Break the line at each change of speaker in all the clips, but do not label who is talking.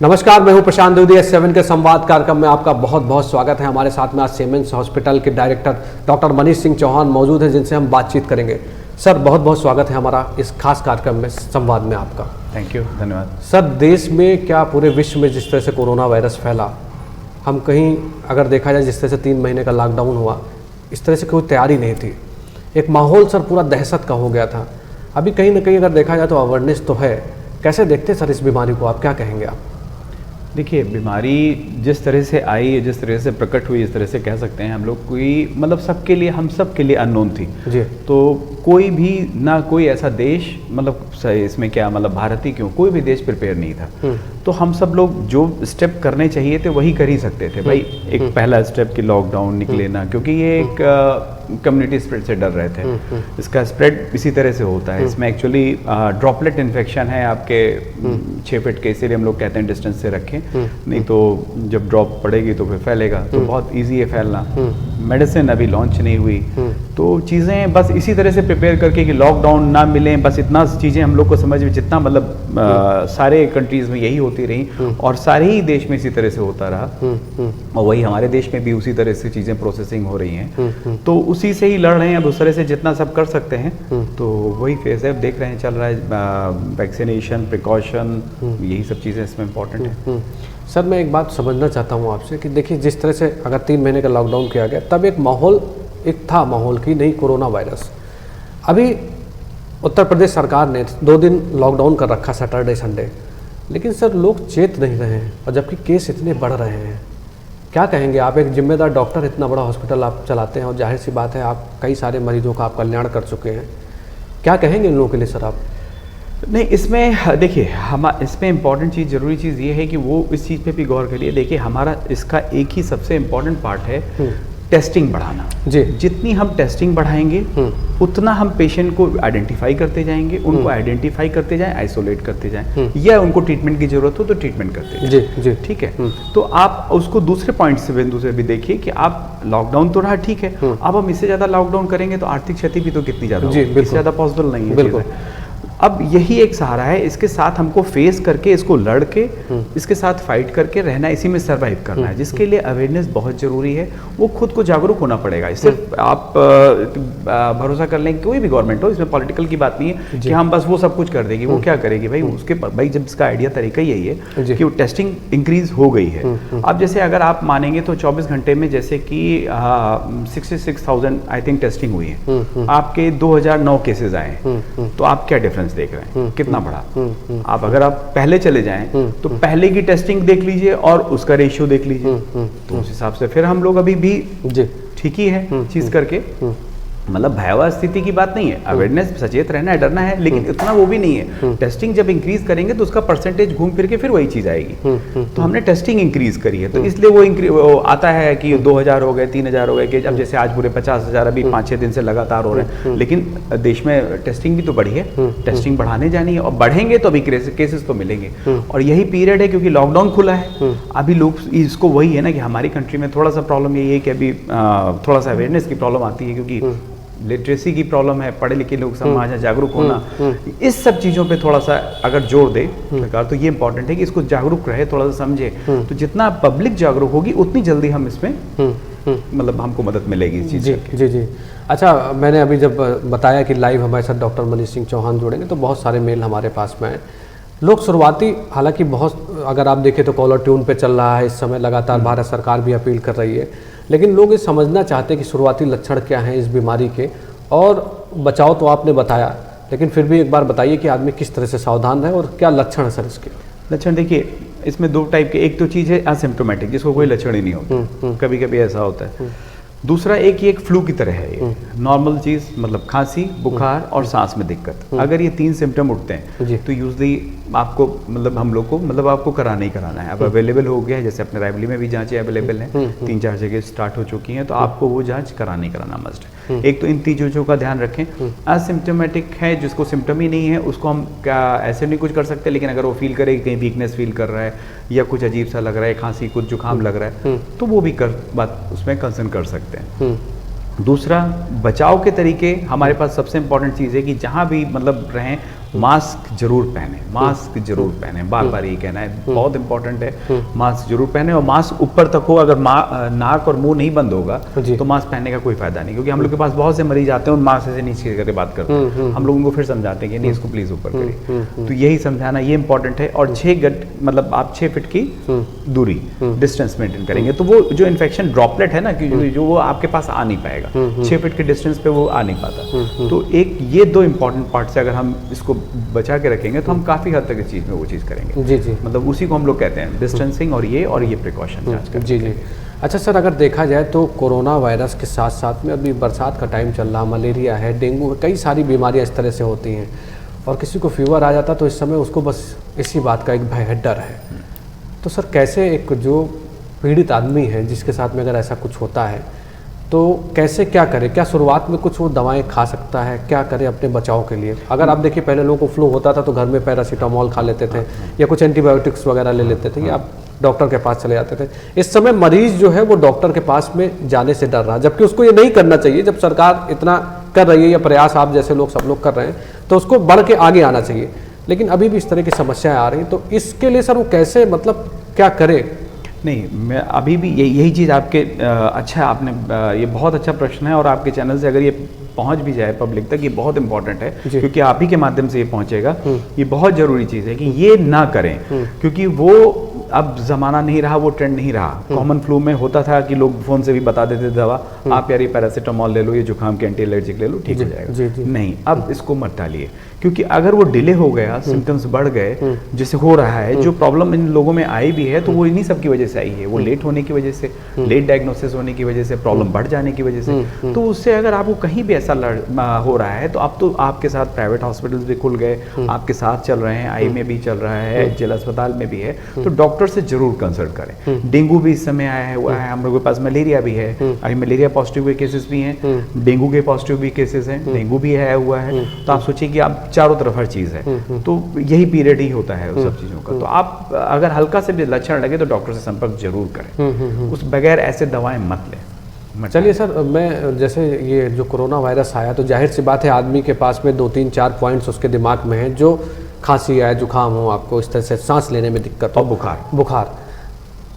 नमस्कार, मैं हूं प्रशांत द्विवेदी। S7 के संवाद कार्यक्रम में आपका बहुत बहुत स्वागत है। हमारे साथ में आज सीमेंस हॉस्पिटल के डायरेक्टर डॉक्टर मनीष सिंह चौहान मौजूद हैं, जिनसे हम बातचीत करेंगे। सर, बहुत बहुत स्वागत है हमारा इस खास कार्यक्रम में, संवाद में आपका।
थैंक यू, धन्यवाद।
सर, देश में क्या पूरे विश्व में जिस तरह से कोरोना वायरस फैला, हम कहीं अगर देखा जाए जिस तरह से 3 महीने का लॉकडाउन हुआ, इस तरह से कोई तैयारी नहीं थी। एक माहौल सर पूरा दहशत का हो गया था। अभी कहीं ना कहीं अगर देखा जाए तो अवेयरनेस तो है। कैसे देखते सर इस बीमारी को, आप क्या कहेंगे आप?
देखिए, बीमारी जिस तरह से आई, जिस तरह से प्रकट हुई, इस तरह से कह सकते हैं हम लोग, कोई मतलब सबके लिए, हम सब के लिए अननोन थी
जी।
तो कोई भी ना, कोई ऐसा देश, मतलब इसमें क्या, मतलब भारत ही क्यों, कोई भी देश प्रिपेयर नहीं था। तो हम सब लोग जो स्टेप करने चाहिए थे वही कर ही सकते थे। भाई, एक पहला स्टेप कि लॉकडाउन निकले ना, क्योंकि ये एक कम्युनिटी स्प्रेड से डर रहे थे। इसका स्प्रेड इसी तरह से होता है। इसमें एक्चुअली ड्रॉपलेट इन्फेक्शन है आपके 6 फीट के, इसीलिए हम लोग कहते हैं डिस्टेंस से रखें, नहीं तो जब ड्रॉप पड़ेगी तो फिर फैलेगा। तो बहुत ईजी है फैलना। मेडिसिन अभी लॉन्च नहीं हुई, तो चीज़ें बस इसी तरह से प्रिपेयर करके कि लॉकडाउन ना मिले, बस इतना चीज़ें हम लोग को समझ में, जितना मतलब सारे कंट्रीज़ में यही होती रही और सारे ही देश में इसी तरह से होता रहा, और वही हमारे देश में भी उसी तरह से चीज़ें प्रोसेसिंग हो रही हैं। तो उसी से ही लड़ रहे हैं अब, उस तरह से जितना सब कर सकते हैं। तो वही फेज है, देख रहे हैं, चल रहा है। वैक्सीनेशन, प्रिकॉशन, यही सब चीज़ें इसमें इम्पॉर्टेंट है।
सर, मैं एक बात समझना चाहता हूँ आपसे कि देखिए, जिस तरह से अगर 3 महीने का लॉकडाउन किया गया, तब एक माहौल था माहौल की, नहीं कोरोना वायरस। अभी उत्तर प्रदेश सरकार ने 2 दिन लॉकडाउन कर रखा, सैटरडे संडे, लेकिन सर लोग चेत नहीं रहे हैं, और जबकि केस इतने बढ़ रहे हैं। क्या कहेंगे आप, एक जिम्मेदार डॉक्टर, इतना बड़ा हॉस्पिटल आप चलाते हैं, और जाहिर सी बात है आप कई सारे मरीजों का आप कल्याण कर चुके हैं। क्या कहेंगे इन लोगों के लिए सर आप?
नहीं, इसमें देखिए, हम इसमें इम्पॉर्टेंट चीज़, ज़रूरी चीज़ ये है कि वो इस चीज़ पे भी गौर करिए। देखिए, हमारा इसका एक ही सबसे इम्पॉर्टेंट पार्ट है टेस्टिंग बढ़ाना।
जी।
जितनी हम टेस्टिंग बढ़ाएंगे उतना हम पेशेंट को आइडेंटिफाई करते जाएंगे, उनको आइडेंटिफाई करते जाएं, आइसोलेट करते जाएं, या उनको ट्रीटमेंट की जरूरत हो तो ट्रीटमेंट करते जाएं।
जी जी, ठीक
है। तो आप उसको दूसरे पॉइंट से, बिंदु से भी देखिए कि आप लॉकडाउन तो रहा, ठीक है, अब हम इससे ज़्यादा लॉकडाउन करेंगे तो आर्थिक क्षति भी तो कितनी ज़्यादा होगी, इससे ज़्यादा पॉसिबल नहीं है। बिल्कुल। अब यही एक सहारा है, इसके साथ हमको फेस करके, इसको लड़ के, इसके साथ फाइट करके रहना, इसी में सरवाइव करना है, जिसके लिए अवेयरनेस बहुत जरूरी है। वो खुद को जागरूक होना पड़ेगा। सिर्फ आप भरोसा कर लें, कोई भी गवर्नमेंट हो, इसमें पॉलिटिकल की बात नहीं है कि हम बस वो सब कुछ कर देगी। वो क्या करेगी भाई, उसके भाई जब इसका आइडिया, तरीका यही है कि वो टेस्टिंग इंक्रीज हो गई है। अब जैसे अगर आप मानेंगे तो 24 घंटे में जैसे कि 66,000 आई थिंक टेस्टिंग हुई है, आपके 2009 केसेज आए, तो आप क्या डिफरेंस देख रहे हैं, कितना बड़ा। आप अगर आप पहले चले जाएं तो पहले की टेस्टिंग देख लीजिए और उसका रेशियो देख लीजिए, तो उस हिसाब से फिर हम लोग अभी भी ठीक ही है चीज करके। मतलब भयावह स्थिति की बात नहीं है, अवेयरनेस, सचेत रहना है, डरना है, लेकिन इतना वो भी नहीं है। टेस्टिंग जब इंक्रीज करेंगे तो उसका परसेंटेज घूम फिर के फिर वही चीज आएगी। तो हमने टेस्टिंग इंक्रीज करी है, तो इसलिए वो आता है कि 2000 हो गए, 3000 हो गए, कि अब जैसे आज पूरे 50,000 अभी 5-6 दिन से लगातार हो रहे हैं। लेकिन देश में टेस्टिंग भी तो बढ़ी है, टेस्टिंग बढ़ाने जानी है, और बढ़ेंगे तो अभी केसेस तो मिलेंगे। और यही पीरियड है, क्योंकि लॉकडाउन खुला है अभी, लोग इसको, वही है ना कि हमारी कंट्री में थोड़ा सा प्रॉब्लम यही है कि अभी थोड़ा सा अवेयरनेस की प्रॉब्लम आती है, क्योंकि लिटरेसी की प्रॉब्लम है, पढ़े लिखे लोग समाज है, जागरूक होना, इस सब चीज़ों पे थोड़ा सा अगर जोर दे सरकार, तो ये इंपॉर्टेंट है कि इसको जागरूक रहे, थोड़ा सा समझे। तो जितना पब्लिक जागरूक होगी उतनी जल्दी हम इसमें मतलब हमको मदद मिलेगी इस चीज़ की।
जी जी। अच्छा, मैंने अभी जब बताया कि लाइव हमारे साथ डॉक्टर मनीष सिंह चौहान जुड़ेंगे, तो बहुत सारे मेल हमारे पास में आए। लोग शुरुआती, हालांकि बहुत, अगर आप देखें तो कॉलर ट्यून पे चल रहा है इस समय, लगातार भारत सरकार भी अपील कर रही है, लेकिन लोग ये समझना चाहते हैं कि शुरुआती लक्षण क्या हैं इस बीमारी के, और बचाव तो आपने बताया, लेकिन फिर भी एक बार बताइए कि आदमी किस तरह से सावधान रहे, और क्या लक्षण है सर इसके?
लक्षण देखिए, इसमें 2 टाइप के, एक तो चीज़ है असिम्प्टोमेटिक, जिसको कोई लक्षण ही नहीं होता, कभी कभी ऐसा होता है। दूसरा एक फ्लू की तरह है, ये नॉर्मल चीज़, मतलब खांसी, बुखार और सांस में दिक्कत। अगर ये 3 सिम्टम उठते हैं तो यूजली आपको, मतलब हम लोग को, मतलब आपको कराना ही कराना है। अब अवेलेबल हो गया है, जैसे अपने रायबरेली में भी जांचें अवेलेबल हैं, 3-4 जगह स्टार्ट हो चुकी हैं, तो आपको वो जांच कराना ही कराना मस्ट है। एक तो इन 3 चीज़ों का ध्यान रखें। असिम्टोमेटिक है, जिसको सिम्टम ही नहीं है, उसको हम क्या ऐसे नहीं कुछ कर सकते, लेकिन अगर वो फील करे कि कहीं वीकनेस फील कर रहा है या कुछ अजीब सा लग रहा है, खांसी, कुछ जुकाम लग रहा है, तो वो भी बात उसमें कंसर्न कर सकते हैं। दूसरा, बचाव के तरीके, हमारे पास सबसे इम्पॉर्टेंट चीज़ है कि जहाँ भी मतलब रहें मास्क जरूर पहने, मास्क जरूर पहने, बार बार ये कहना है, बहुत इंपॉर्टेंट है, मास्क जरूर पहने। और मास्क ऊपर तक हो, अगर नाक और मुंह नहीं बंद होगा तो मास्क पहनने का कोई फायदा नहीं, क्योंकि हम लोग के पास बहुत से मरीज आते हैं और मास्क से नीचे करके बात करते हैं, हम लोग उनको फिर समझाते हैं कि नहीं इसको प्लीज ऊपर करिए। तो यही समझाना ये इंपॉर्टेंट है। और 6 गज मतलब आप 6 फीट की दूरी, डिस्टेंस मेंटेन करेंगे तो वो जो इन्फेक्शन ड्रॉपलेट है ना कि जो वो आपके पास आ नहीं पाएगा, 6 फीट के डिस्टेंस पे वो आ नहीं पाता। तो एक ये 2 इंपॉर्टेंट पार्ट से अगर हम इसको बचा के रखेंगे तो हम काफी हद तक इस चीज में वो चीज करेंगे।
जी जी,
मतलब उसी को हम लोग कहते हैं डिस्टेंसिंग और ये प्रिकॉशन जांच करके।
जी जी। अच्छा सर, अगर देखा जाए तो कोरोना वायरस के साथ साथ में अभी बरसात का टाइम चल रहा, मलेरिया है, डेंगू, कई सारी बीमारियां इस तरह से होती हैं, और किसी को फीवर आ जाता तो इस समय उसको बस इसी बात का एक भय है, डर है। तो सर कैसे एक जो पीड़ित आदमी है जिसके साथ में अगर ऐसा कुछ होता है तो कैसे क्या करे? क्या शुरुआत में कुछ वो दवाएं खा सकता है? क्या करे अपने बचाव के लिए? अगर आप देखिए पहले लोगों को फ्लू होता था तो घर में पैरासीटामोल खा लेते थे या कुछ एंटीबायोटिक्स वगैरह ले लेते थे या आप डॉक्टर के पास चले जाते थे। इस समय मरीज जो है वो डॉक्टर के पास में जाने से डर रहा, जबकि उसको ये नहीं करना चाहिए। जब सरकार इतना कर रही है या प्रयास आप जैसे लोग सब लोग कर रहे हैं तो उसको बढ़ के आगे आना चाहिए, लेकिन अभी भी इस तरह की समस्याएं आ रही हैं। तो इसके लिए सर वो कैसे, मतलब क्या करे?
नहीं, मैं अभी भी यही चीज़ आपके अच्छा आपने ये बहुत अच्छा प्रश्न है, और आपके चैनल से अगर ये पहुंच भी जाए पब्लिक तक, ये बहुत इंपॉर्टेंट है, क्योंकि आप ही के माध्यम से ये पहुंचेगा। ये बहुत ज़रूरी चीज़ है कि ये ना करें, क्योंकि वो अब ज़माना नहीं रहा, वो ट्रेंड नहीं रहा। कॉमन फ्लू में होता था कि लोग फ़ोन से भी बता देते दवा, आप यार ये पैरासीटामोल ले लो, ये जुकाम के एंटी एलर्जिक ले लो, ठीक हो जाएगा। नहीं, अब इसको मत टालिए, क्योंकि अगर वो डिले हो गया, सिम्टम्स बढ़ गए, जैसे हो रहा है, जो प्रॉब्लम इन लोगों में आई भी है तो वो इन्हीं सब की वजह से आई है। वो लेट होने की वजह से, लेट डायग्नोसिस होने की वजह से, प्रॉब्लम बढ़ जाने की वजह से। तो उससे अगर आपको कहीं भी ऐसा हो रहा है तो अब तो आपके साथ प्राइवेट हॉस्पिटल्स भी खुल गए, आपके साथ चल रहे हैं, आई में भी चल रहा है, जिला अस्पताल में भी है, तो डॉक्टर से जरूर कंसल्ट करें। डेंगू भी इस समय आया हुआ है, हम लोगों के पास मलेरिया भी है, अभी मलेरिया पॉजिटिव के केसेस भी हैं, डेंगू के पॉजिटिव भी केसेस हैं, डेंगू भी आया हुआ है। तो आप सोचिए कि आप चारों तरफ हर चीज़ है, तो यही पीरियड ही होता है उस सब चीज़ों का। तो आप अगर हल्का से भी लक्षण लगे तो डॉक्टर से संपर्क जरूर करें, उस बगैर ऐसे दवाएं मत लें।
चलिए सर, मैं जैसे ये जो कोरोना वायरस आया तो जाहिर सी बात है आदमी के पास में 2-3-4 पॉइंट्स उसके दिमाग में हैं, जो खांसी आए, जुकाम हो, आपको इस तरह से सांस लेने में दिक्कत हो, बुखार।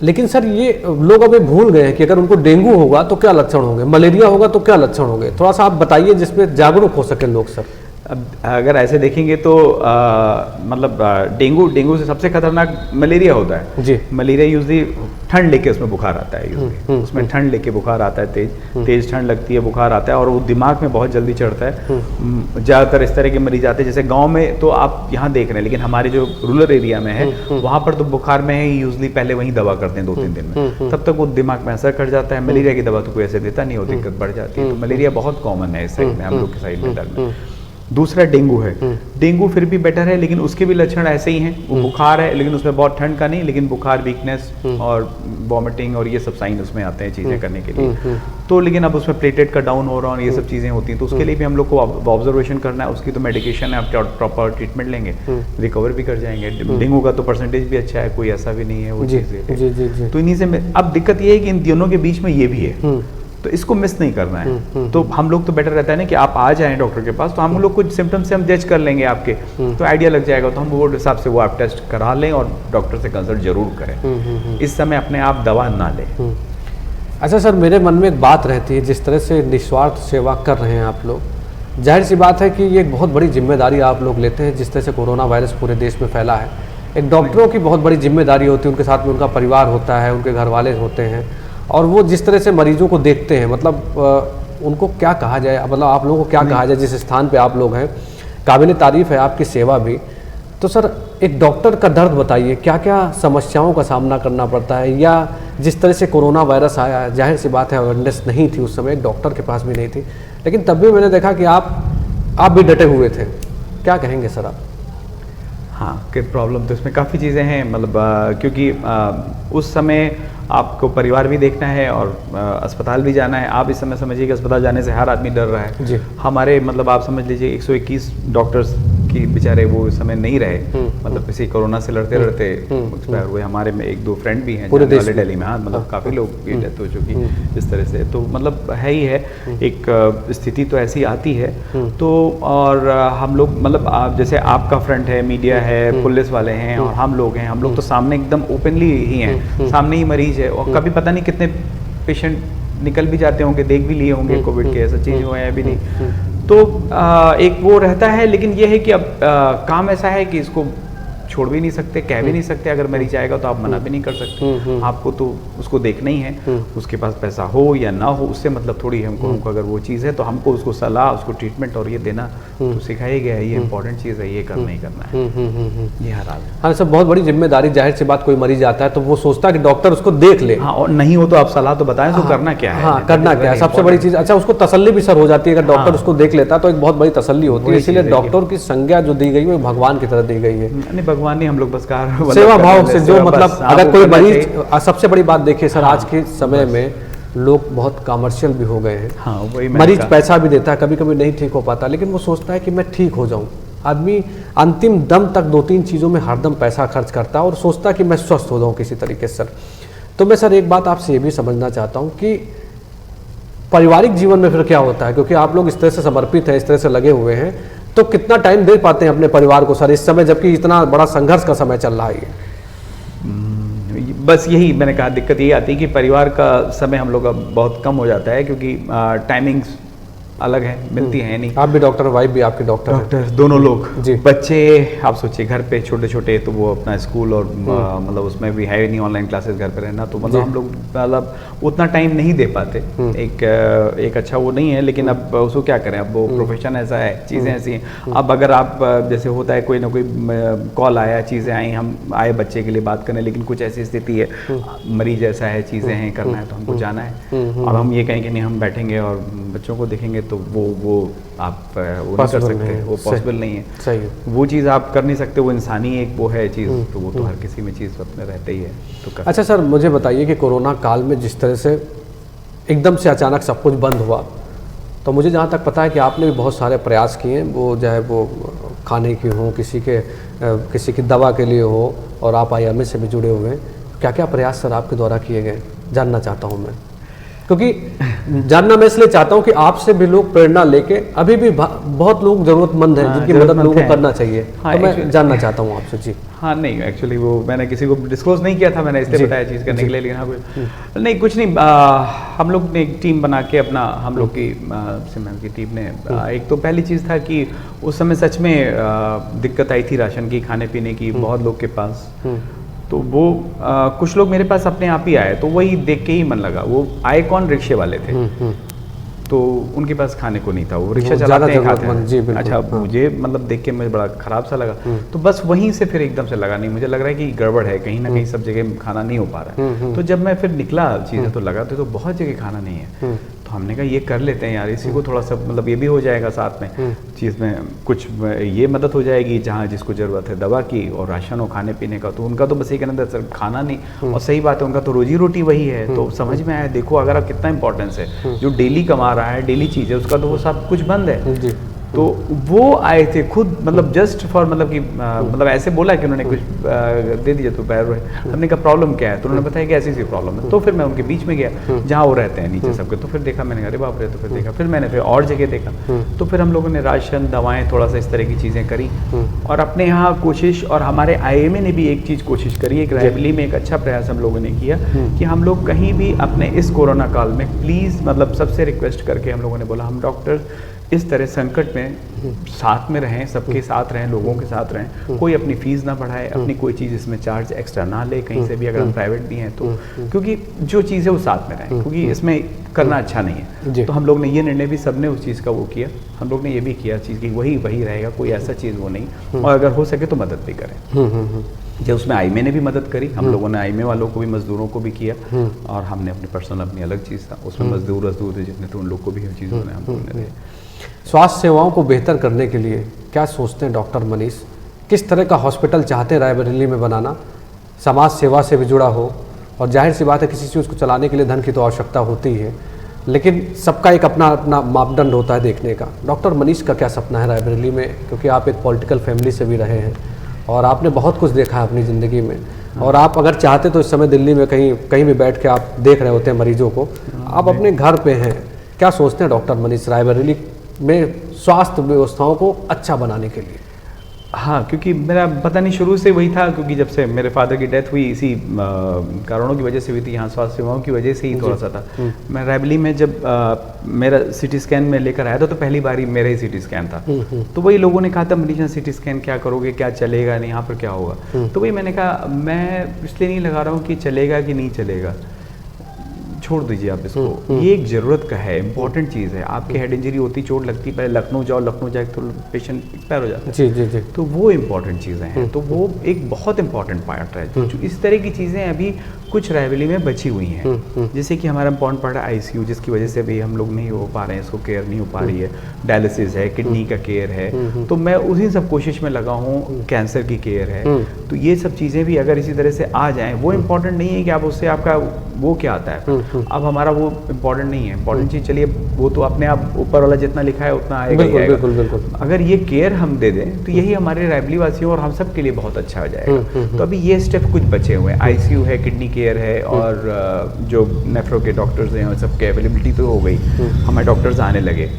लेकिन सर ये लोग अभी भूल गए हैं कि अगर उनको डेंगू होगा तो क्या लक्षण होंगे, मलेरिया होगा तो क्या लक्षण होंगे। थोड़ा सा आप बताइए जिसमें जागरूक हो सके लोग सर।
अब अगर ऐसे देखेंगे तो मतलब डेंगू से सबसे खतरनाक मलेरिया होता है जी। मलेरिया यूजली ठंड लेके उसमें बुखार आता है, यूजली उसमें ठंड लेके बुखार आता है, तेज ठंड लगती है, बुखार आता है, और वो दिमाग में बहुत जल्दी चढ़ता है। ज़्यादातर इस तरह के मरीज आते हैं, जैसे गांव में तो आप यहाँ देख रहे हैं, लेकिन हमारे जो रूरल एरिया में है वहाँ पर तो बुखार में ही यूजली पहले वहीं दवा करते हैं 2-3 दिन में, तब तक वो दिमाग में असर कर जाता है। मलेरिया की दवा तो कोई ऐसे देता नहीं हो, दिक्कत बढ़ जाती है। तो मलेरिया बहुत कॉमन है इस साइड में, हम लोग के साइड में। दूसरा डेंगू है, डेंगू फिर भी बेटर है, लेकिन उसके भी लक्षण ऐसे ही हैं। वो बुखार है, लेकिन उसमें बहुत ठंड का नहीं, लेकिन बुखार, वीकनेस और वॉमिटिंग और ये सब साइन उसमें आते हैं चीज़ें करने के लिए। तो लेकिन अब उसमें प्लेटलेट का डाउन हो रहा है और ये सब चीज़ें होती हैं, तो उसके लिए भी हम लोग को ऑब्जर्वेशन करना है। उसकी तो मेडिकेशन है, आप प्रॉपर ट्रीटमेंट लेंगे, रिकवर भी कर जाएंगे। डेंगू का तो परसेंटेज भी अच्छा है, कोई ऐसा भी नहीं है वो चीज़। तो इन्हीं से अब दिक्कत ये है कि इन दोनों के बीच में ये भी है, तो इसको मिस नहीं करना है। तो हम लोग तो बेटर रहता है ना कि आप आ जाएं डॉक्टर के पास, तो हम लोग कुछ सिम्टम्स से हम जज कर लेंगे आपके, तो आइडिया लग जाएगा। तो हम वो हिसाब से वो आप टेस्ट करा लें और डॉक्टर से कंसल्ट जरूर करें। इस समय अपने आप दवा ना लें।
अच्छा सर, मेरे मन में एक बात रहती है, जिस तरह से निस्वार्थ सेवा कर रहे हैं आप लोग, जाहिर सी बात है कि ये एक बहुत बड़ी जिम्मेदारी आप लोग लेते हैं। जिस तरह से कोरोना वायरस पूरे देश में फैला है, एक डॉक्टरों की बहुत बड़ी जिम्मेदारी होती है, उनके साथ में उनका परिवार होता है, उनके घर वाले होते हैं, और वो जिस तरह से मरीजों को देखते हैं, मतलब उनको क्या कहा जाए, मतलब आप लोगों को क्या कहा जाए, जिस स्थान पे आप लोग हैं, काबिल तारीफ़ है आपकी सेवा भी। तो सर एक डॉक्टर का दर्द बताइए, क्या क्या समस्याओं का सामना करना पड़ता है, या जिस तरह से कोरोना वायरस आया, जाहिर सी बात है अवेयरनेस नहीं थी उस समय, डॉक्टर के पास भी नहीं थी, लेकिन तब भी मैंने देखा कि आप भी डटे हुए थे। क्या कहेंगे सर आप?
हाँ, कि प्रॉब्लम तो इसमें काफ़ी चीज़ें हैं, मतलब क्योंकि उस समय आपको परिवार भी देखना है और अस्पताल भी जाना है। आप इस समय समझिए कि अस्पताल जाने से हर आदमी डर रहा है जी। हमारे मतलब आप समझ लीजिए 121 डॉक्टर्स कि बेचारे वो उस समय नहीं रहे, मतलब इसी कोरोना से लड़ते लड़ते एक्सपायर हुए। हमारे में 1-2 फ्रेंड भी हैं
पूरे देश
वाले दिल्ली में, हाँ मतलब काफ़ी लोग की डेथ हो चुकी इस तरह से। तो मतलब है ही है, एक स्थिति तो ऐसी आती है। तो और हम लोग मतलब जैसे आपका फ्रंट है, मीडिया है, पुलिस वाले हैं और हम लोग हैं, हम लोग तो सामने एकदम ओपनली ही हैं, सामने ही मरीज है और कभी पता नहीं कितने पेशेंट निकल भी जाते होंगे, देख भी लिए होंगे कोविड के, ऐसा चीज़ हुआ है अभी नहीं। तो एक वो रहता है, लेकिन ये है कि अब काम ऐसा है कि इसको छोड़ भी नहीं सकते, कह भी नहीं सकते। अगर मरीज आएगा तो आप मना भी नहीं कर सकते, आपको तो उसको देखना ही है, उसके पास पैसा हो या ना हो उससे मतलब थोड़ी है हमको अगर वो चीज़ है तो हमको उसको सलाह, उसको ट्रीटमेंट और ये देना तो सिखाया गया है, ये इंपॉर्टेंट चीज़ है, ये करना ही करना है, ये हर हाल है।
हाँ सर, बहुत बड़ी जिम्मेदारी, जाहिर सी बात, कोई मरीज आता है तो वो सोचता है कि डॉक्टर उसको देख ले।
हाँ, और नहीं हो तो आप सलाह तो बताएं तो करना क्या है।
हाँ, करना क्या है सबसे बड़ी चीज़। अच्छा, उसको तसल्ली भी सर हो जाती है, अगर डॉक्टर उसको देख लेता तो एक बहुत बड़ी तसल्ली होती है। इसीलिए डॉक्टर की संज्ञा जो दी गई है वो भगवान की तरह दी गई है।
नहीं, भगवान नहीं, हम लोग बस
सेवा भाव से जो मतलब अगर कोई मरीज, सबसे बड़ी बात देखिए सर, आज के समय में लोग बहुत कमर्शियल भी हो गए हैं।
हाँ, वही
मरीज पैसा भी देता है, कभी कभी नहीं ठीक हो पाता, लेकिन वो सोचता है कि मैं ठीक हो जाऊं। आदमी अंतिम दम तक 2-3 चीज़ों में हरदम पैसा खर्च करता है और सोचता है कि मैं स्वस्थ हो जाऊं किसी तरीके से। सर तो मैं सर एक बात आपसे ये भी समझना चाहता हूँ कि पारिवारिक जीवन में फिर क्या होता है, क्योंकि आप लोग इस तरह से समर्पित हैं, इस तरह से लगे हुए हैं, तो कितना टाइम दे पाते हैं अपने परिवार को सर इस समय, जबकि इतना बड़ा संघर्ष का समय चल रहा है?
बस यही मैंने कहा, दिक्कत यही आती है कि परिवार का समय हम लोग का बहुत कम हो जाता है, क्योंकि टाइमिंग्स अलग है, मिलती है नहीं।
आप भी डॉक्टर, वाइफ भी आपकी डॉक्टर,
दोनों लोग
जी।
बच्चे आप सोचिए घर पे छोटे छोटे, तो वो अपना स्कूल और मतलब उसमें भी है नहीं, ऑनलाइन क्लासेस घर पे रहना, तो मतलब हम लोग मतलब उतना टाइम नहीं दे पाते। एक अच्छा वो नहीं है, लेकिन अब उसको क्या करें, अब वो प्रोफेशन ऐसा है, चीज़ें ऐसी हैं। अब अगर आप जैसे होता है कोई ना कोई कॉल आया, चीज़ें आई, हम आए बच्चे के लिए बात करने, लेकिन कुछ ऐसी स्थिति है, मरीज ऐसा है, चीज़ें हैं, करना है तो हमको जाना है, और हम ये कहें कि नहीं हम बैठेंगे और बच्चों को देखेंगे, तो वो आप वो नहीं कर सकते, वो पॉसिबल नहीं है।
सही है,
वो चीज़ आप कर नहीं सकते, वो इंसानी एक वो है चीज़, तो वो तो हर किसी में चीज़ अपने रहते ही है तो कर।
अच्छा सर, मुझे बताइए कि कोरोना काल में जिस तरह से एकदम से अचानक सब कुछ बंद हुआ, तो मुझे जहाँ तक पता है कि आपने भी बहुत सारे प्रयास किए, वो चाहे वो खाने की हो, किसी की दवा के लिए हो, और आप IMA से भी जुड़े हुए हैं। क्या क्या प्रयास सर आपके द्वारा किए गए, जानना चाहता हूँ मैं, क्योंकि जानना मैं इसलिए चाहता हूं कि आपसे भी लोग प्रेरणा लेके, अभी भी बहुत लोग जरूरतमंद हैं जिनकी मदद लोगों को करना चाहिए। हाँ, तो मैं जानना चाहता हूं आपसे। जी
हाँ, नहीं एक्चुअली वो मैंने किसी को डिस्क्लोज नहीं किया था, मैंने इसलिए बताया चीज़ करने के लिए, लेकिन हाँ कुछ नहीं, कुछ नहीं। हम लोग ने एक टीम बना के अपना, हम लोग की सिमरन की टीम ने, एक तो पहली चीज़ था कि उस समय सच में दिक्कत आई थी राशन की, खाने पीने की, बहुत लोग के पास, तो वो कुछ लोग मेरे पास अपने आप ही आए, तो वही देख के ही मन लगा। वो आए कौन, रिक्शे वाले थे, तो उनके पास खाने को नहीं था, वो रिक्शा चलाते हैं, खाते हैं। अच्छा, मुझे मतलब देख के मुझे बड़ा खराब सा लगा, तो बस वहीं से फिर एकदम से लगा, नहीं मुझे लग रहा है कि गड़बड़ है, कहीं ना कहीं सब जगह खाना नहीं हो पा रहा है। तो जब मैं फिर निकला चीज़ें तो लगा तो बहुत जगह खाना नहीं है, तो हमने कहा ये कर लेते हैं यार, इसी को थोड़ा सा मतलब ये भी हो जाएगा साथ में, चीज़ में कुछ ये मदद हो जाएगी, जहाँ जिसको ज़रूरत है दवा की और राशन हो खाने पीने का, तो उनका तो बस ये कहना था खाना नहीं, और सही बात है उनका तो रोजी रोटी वही है। तो समझ में आया, देखो अगर आप कितना इंपॉर्टेंस है, जो डेली कमा रहा है, डेली चीज़ है, उसका तो वो सब कुछ बंद है। तो वो आए थे खुद, मतलब जस्ट फॉर मतलब कि मतलब ऐसे बोला कि उन्होंने कुछ दे दिया, तो पैर हमने कहा प्रॉब्लम क्या है, तो उन्होंने बताया कि ऐसी सी प्रॉब्लम है। तो फिर मैं उनके बीच में गया जहाँ वो रहते हैं नीचे सबके, तो फिर देखा मैंने, अरे बाप रे, तो फिर देखा, फिर मैंने फिर और जगह देखा, तो फिर हम लोगों ने राशन, दवाएं, थोड़ा सा इस तरह की चीज़ें करी, और अपने यहाँ कोशिश, और हमारे IMA ने भी एक चीज़ कोशिश करी, एक रायबरेली में एक अच्छा प्रयास हम लोगों ने किया कि हम लोग कहीं भी अपने इस कोरोना काल में प्लीज़, मतलब सबसे रिक्वेस्ट करके हम लोगों ने बोला, हम डॉक्टर इस तरह संकट में साथ में रहें, सबके साथ रहें, लोगों के साथ रहें, कोई अपनी फीस ना बढ़ाए, अपनी कोई चीज़ इसमें चार्ज एक्स्ट्रा ना ले कहीं से भी, अगर हम प्राइवेट भी हैं तो, क्योंकि जो चीज़ है वो साथ में रहें, क्योंकि इसमें करना अच्छा नहीं है। तो हम लोग ने ये निर्णय भी, सबने उस चीज़ का वो किया, हम लोग ने ये भी किया चीज़ की वही रहेगा, कोई ऐसा चीज़ वो नहीं, और अगर हो सके तो मदद भी करें। जब उसमें IMA ने भी मदद करी, हम लोगों ने IMA वालों को भी, मजदूरों को भी किया, और हमने अपने पर्सनल अपनी अलग चीज़ था, उसमें मजदूर थे जितने, तो उन लोग को भी हर चीज़ों ने हम लोगों ने दी।
स्वास्थ्य सेवाओं को बेहतर करने के लिए क्या सोचते हैं डॉक्टर मनीष? किस तरह का हॉस्पिटल चाहते हैं रायबरेली में बनाना, समाज सेवा से भी जुड़ा हो, और जाहिर सी बात है किसी चीज़ को चलाने के लिए धन की तो आवश्यकता होती ही है, लेकिन सबका एक अपना अपना मापदंड होता है देखने का। डॉक्टर मनीष का क्या सपना है रायबरेली में, क्योंकि आप एक पॉलिटिकल फैमिली से भी रहे हैं और आपने बहुत कुछ देखा है अपनी ज़िंदगी में, और आप अगर चाहते तो इस समय दिल्ली में कहीं भी बैठ के आप देख रहे होते हैं मरीजों को, आप अपने घर पे हैं। क्या सोचते हैं डॉक्टर मनीष रायबरेली में स्वास्थ्य व्यवस्थाओं को अच्छा बनाने के लिए?
हाँ, क्योंकि मेरा पता नहीं शुरू से वही था, क्योंकि जब से मेरे फादर की डेथ हुई इसी कारणों की वजह से हुई थी, यहाँ स्वास्थ्य सेवाओं की वजह से ही थोड़ा सा था। मैं रायबरेली में जब मेरा सिटी स्कैन में लेकर आया था तो पहली बार ही मेरा ही सिटी स्कैन था। तो वही लोगों ने कहा था मनीष सिटी स्कैन क्या करोगे, क्या चलेगा नहीं, यहाँ पर क्या होगा। तो वही मैंने कहा मैं इसलिए नहीं लगा रहा हूँ कि चलेगा कि नहीं चलेगा, छोड़ दीजिए आप इसको। ये एक ज़रूरत का है, इंपॉर्टेंट चीज़ है। आपके हेड इंजरी होती, चोट लगती, पहले लखनऊ जाओ, लखनऊ जाके तो पेशेंट एक्सपायर हो जाता है।
जी जी जी।
तो वो इंपॉर्टेंट चीज़ें हैं, तो वो एक बहुत इंपॉर्टेंट पार्ट है। जो इस तरह की चीज़ें अभी कुछ रायबरेली में बची हुई हैं, जैसे कि हमारा इंपॉर्टेंट पार्ट है आईसीयू, जिसकी वजह से अभी हम लोग नहीं हो पा रहे हैं, इसको केयर नहीं हो पा रही है। डायलिसिस है, किडनी का केयर है, तो मैं उसी सब कोशिश में लगा हूँ। कैंसर की केयर है, तो ये सब चीज़ें भी अगर इसी तरह से आ जाएं, वो इम्पॉर्टेंट नहीं है कि आप उससे आपका वो क्या आता है। अब हमारा वो इम्पॉर्टेंट नहीं है, इम्पॉर्टेंट चीज़ चलिए वो तो अपने आप ऊपर वाला जितना लिखा है उतना आएगा ही आएगा।
बिल्कुल बिल्कुल।
अगर ये केयर हम दे दें तो यही हमारे रायबरेली वासियों और हम सब के लिए बहुत अच्छा हो जाएगा। तो अभी ये स्टेप कुछ बचे हुए हैं, आईसीयू है, किडनी केयर है, और जो नेफ्रो के डॉक्टर्स हैं सबके अवेलेबिलिटी तो हो गई। हमारे डॉक्टर्स आने लगे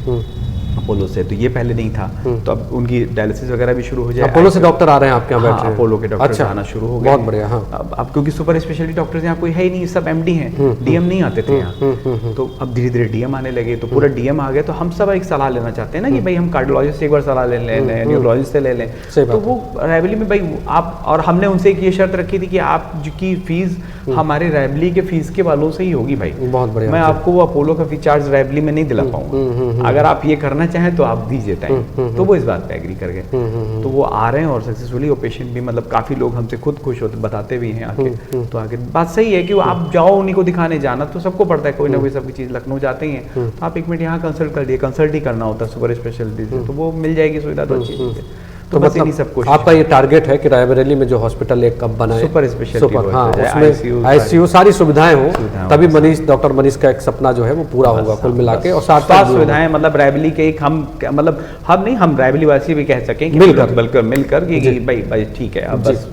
अपोलो से, तो ये पहले नहीं था। तो अब उनकी डायलिसिस वगैरह भी शुरू हो जाए।
अपोलो से डॉक्टर आ रहे हैं आपके यहाँ बैठ रहे हैं?
अपोलो के डॉक्टर्स आना शुरू हो गए।
बहुत बढ़िया। हाँ,
अब क्योंकि सुपर स्पेशलिटी डॉक्टर्स यहाँ कोई है ही नहीं, सब एमडी हैं, डीएम नहीं आते थे यहाँ। तो अब धीरे धीरे डीएम आने लगे, तो पूरा डीएम आ गया। तो हम सब एक सलाह लेना चाहते हैं ना कि भाई हम कार्डियोलॉजिस्ट से एक बार सलाह ले लें, न्यूरोलॉजिस्ट से ले लें। तो वो रायबरेली में भाई आप, और हमने उनसे एक ये शर्त रखी थी कि आपकी फीस हमारे रायबरेली के फीस के वालों से ही होगी भाई।
बहुत बढ़िया।
मैं आपको वो अपोलो का फीस चार्ज रायबरेली में नहीं दिला पाऊंगा। अगर आप ये करना चाहें तो आप दीजिए टाइम। तो वो इस बात पे एग्री कर गए। तो वो आ रहे हैं और सक्सेसफुली वो पेशेंट भी, मतलब काफी लोग हमसे खुद खुश होते, बताते भी हैं आके। तो आगे बात सही है कि आप जाओ उन्हीं को दिखाने, जाना तो सबको पड़ता है, कोई ना कोई सबकी चीज। लखनऊ जाते ही हैं तो आप एक मिनट यहाँ कंसल्ट कर दिए, कंसल्ट ही करना होता है सुपर स्पेशलिटी से, तो वो मिल जाएगी सुविधा, तो अच्छी चीज है। तो बस इन्हीं सब कुछ
आपका ये टारगेट है कि रायबरेली में जो हॉस्पिटल एक कब बनाए,
सुपर स्पेशलिटी,
हाँ, उसमें आईसीयू सारी सुविधाएं हो, तभी डॉक्टर मनीष का एक सपना जो है वो पूरा होगा कुल मिला के। और साथ
सुविधाएं, मतलब रायबरेली के एक हम नहीं, हम रायबरेली वासी भी कह सकें मिलकर कि भाई ठीक है, अब बस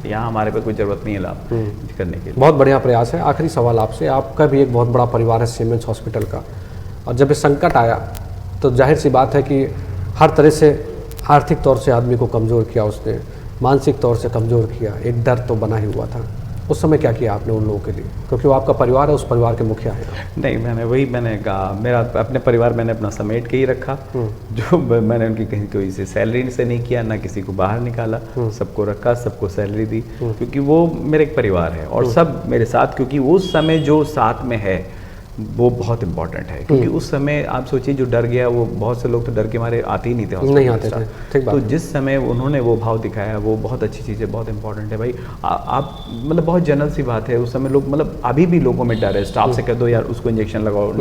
यहाँ हमारे पे कोई जरूरत नहीं है लाभ करने के लिए।
बहुत बढ़िया प्रयास है। आखिरी सवाल आपसे, आपका भी एक बहुत बड़ा परिवार है सीमेंस हॉस्पिटल का, और जब ये संकट आया तो जाहिर सी बात है कि हर तरह से आर्थिक तौर से आदमी को कमज़ोर किया उसने, मानसिक तौर से कमज़ोर किया, एक डर तो बना ही हुआ था। उस समय क्या किया आपने उन लोगों के लिए, क्योंकि वो आपका परिवार है, उस परिवार के मुखिया है?
नहीं, मैंने कहा मेरा अपने परिवार मैंने अपना समेट के ही रखा। जो मैंने उनकी कहीं कोई से सैलरी से नहीं किया, ना किसी को बाहर निकाला, सबको रखा, सबको सैलरी दी, क्योंकि वो मेरे एक परिवार है और सब मेरे साथ। क्योंकि उस समय जो साथ में है वो बहुत इंपॉर्टेंट है, क्योंकि उस समय आप सोचिए जो डर गया, वो बहुत से लोग तो डर के मारे आते ही नहीं थे,
नहीं आते थे। ठीक बात।
तो जिस समय उन्होंने वो भाव दिखाया वो बहुत अच्छी चीज़ है, बहुत इंपॉर्टेंट है भाई। आप मतलब बहुत जनरल सी बात है, उस समय लोग, मतलब अभी भी लोगों में डर है। स्टाफ से कह दो यार उसको इंजेक्शन लगाओ,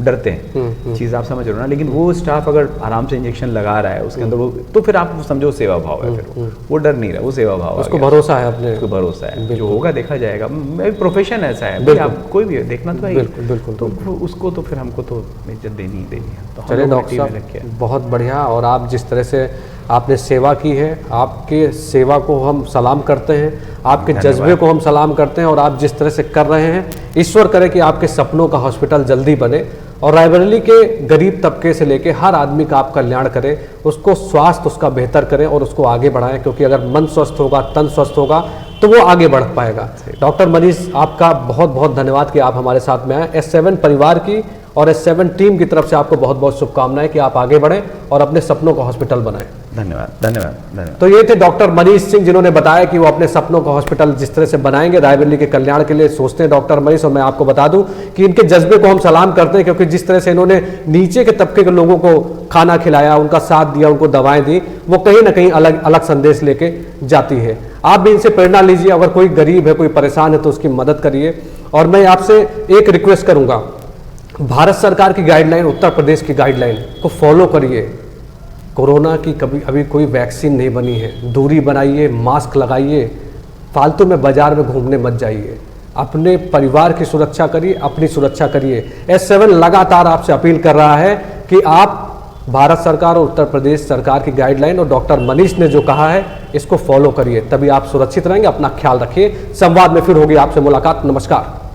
डरते हैं, चीज़ आप समझ रहे हो ना। लेकिन वो स्टाफ अगर आराम से इंजेक्शन लगा रहा है उसके अंदर वो, तो फिर आप समझो सेवा भाव है, फिर वो डर नहीं रहा, वो सेवा भाव,
उसको भरोसा है, अपने
उसको भरोसा है, जो होगा देखा जाएगा। प्रोफेशन ऐसा है, आप कोई भी देखना तो है,
बिल्कुल।
तो उसको तो फिर हमको तो इज्जत देनी ही देनी है। तो
चलिए डॉक्टर साहब, बहुत बढ़िया। और आप जिस तरह से आपने सेवा की है, आपके सेवा को हम सलाम करते हैं, आपके जज्बे को हम सलाम करते हैं, और आप जिस तरह से कर रहे हैं, ईश्वर करे कि आपके सपनों का हॉस्पिटल जल्दी बने और रायबरेली के गरीब तबके से लेके हर आदमी का आप कल्याण करें, उसको स्वास्थ्य उसका बेहतर करें और उसको आगे बढ़ाएं, क्योंकि अगर मन स्वस्थ होगा, तन स्वस्थ होगा, तो वो आगे बढ़ पाएगा। डॉक्टर मनीष, आपका बहुत बहुत धन्यवाद कि आप हमारे साथ में आए। S7 परिवार की और S7 टीम की तरफ से आपको बहुत बहुत शुभकामनाएं कि आप आगे बढ़ें और अपने सपनों का हॉस्पिटल बनाएं।
धन्यवाद।
तो ये थे डॉक्टर मनीष सिंह, जिन्होंने बताया कि वो अपने सपनों का हॉस्पिटल जिस तरह से बनाएंगे, रायबरेली के कल्याण के लिए सोचते हैं डॉक्टर मनीष। और मैं आपको बता दूं कि इनके जज्बे को हम सलाम करते हैं, क्योंकि जिस तरह से इन्होंने नीचे के तबके के लोगों को खाना खिलाया, उनका साथ दिया, उनको दवाएं दी, वो कहीं ना कहीं अलग अलग संदेश लेके जाती है। आप भी इनसे प्रेरणा लीजिए। अगर कोई गरीब है, कोई परेशान है, तो उसकी मदद करिए। और मैं आपसे एक रिक्वेस्ट करूंगा, भारत सरकार की गाइडलाइन, उत्तर प्रदेश की गाइडलाइन को फॉलो करिए। कोरोना की अभी कोई वैक्सीन नहीं बनी है, दूरी बनाइए, मास्क लगाइए, फालतू में बाजार में घूमने मत जाइए। अपने परिवार की सुरक्षा करिए, अपनी सुरक्षा करिए। S7 लगातार आपसे अपील कर रहा है कि आप भारत सरकार और उत्तर प्रदेश सरकार की गाइडलाइन और डॉक्टर मनीष ने जो कहा है इसको फॉलो करिए, तभी आप सुरक्षित रहेंगे। अपना ख्याल रखिए। संवाद में फिर होगी आपसे मुलाकात। नमस्कार।